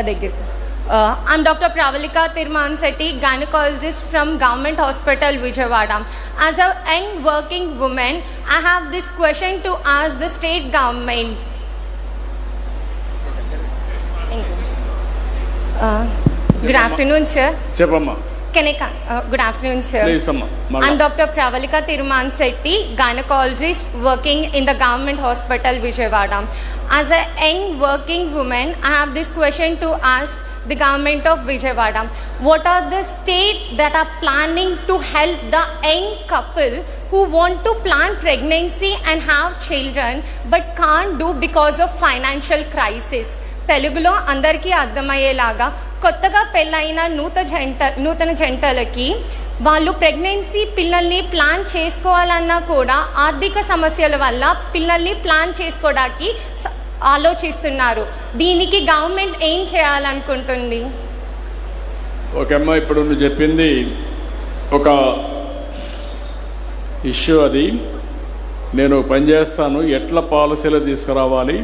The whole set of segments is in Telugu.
I'm Dr. Pravalika Tirmansetti, gynecologist from Government Hospital, Vijayawada. As a young working woman, I have this question to ask the state government. Good afternoon, sir. Good afternoon, sir. Please, I'm Dr. Pravalika Tirmansetti, gynecologist working in the Government Hospital, Vijayawada. As a young working woman, I have this question to ask the government of Vijayawada. What are the states that are planning to help the young couple who want to plan pregnancy and have children but can't do because of financial crisis? తెలుగులో అందరికీ అర్థమయ్యేలాగా కొత్తగా పెళ్ళైన నూతన జంటలకి వాళ్ళు ప్రెగ్నెన్సీ పిల్లల్ని ప్లాన్ చేసుకోవాలన్నా కూడా ఆర్థిక సమస్యల వల్ల పిల్లల్ని ప్లాన్ చేసుకోవడానికి ఆలోచిస్తున్నారు. దీనికి గవర్నమెంట్ ఏం చేయాలనుకుంటుంది? ఓకే అమ్మా, ఇప్పుడు నువ్వు చెప్పింది ఒక ఇష్యూ. అది నేను పనిచేస్తాను, ఎట్లా పాలసీలు తీసుకురావాలి,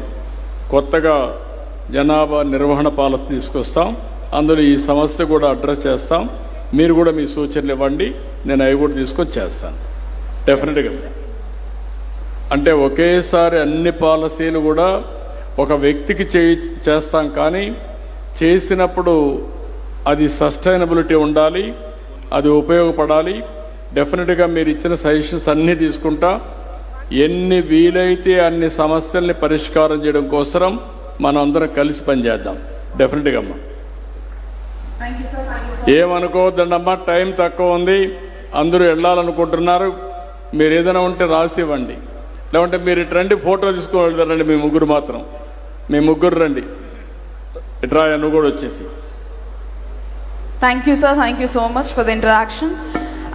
కొత్తగా జనాభా నిర్వహణ పాలసీ తీసుకొస్తాం, అందులో ఈ సమస్య కూడా అడ్రస్ చేస్తాం. మీరు కూడా మీ సూచనలు ఇవ్వండి, నేను అవి కూడా తీసుకొని చేస్తాను డెఫినెట్గా. అంటే ఒకేసారి అన్ని పాలసీలు కూడా ఒక వ్యక్తికి చేస్తాం, కానీ చేసినప్పుడు అది సస్టైనబిలిటీ ఉండాలి, అది ఉపయోగపడాలి. డెఫినెట్గా మీరు ఇచ్చిన సజెషన్స్ అన్నీ తీసుకుంటా. ఎన్ని వీలైతే అన్ని సమస్యల్ని పరిష్కారం చేయడం కోసం మనం అందరం కలిసి పనిచేద్దాం డెఫినెట్గా అమ్మా. ఏమనుకోవద్దండమ్మా, టైం తక్కువ ఉంది, అందరూ వెళ్ళాలనుకుంటున్నారు. మీరు ఏదైనా ఉంటే రాసి ఇవ్వండి, లేకుంటే మీరు ఇటు రండి, ఫోటో తీసుకొని వెళ్తారండి. మీ ముగ్గురు మాత్రం, మీ ముగ్గురు రండి, ఇట్రా, నువ్వు కూడా వచ్చేసి. Thank you, sir. Thank you so much for the interaction.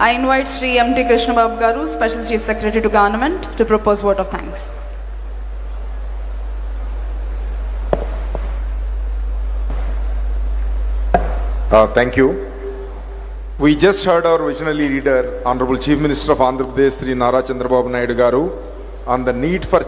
I invite Shri M.T. Krishna Babu Garu, Special Chief Secretary to Government, to propose vote of thanks. Thank you. We just heard our visionary leader, Honorable Chief Minister of Andhra Pradesh, Sri Nara Chandrababu Naidu Garu, on the need for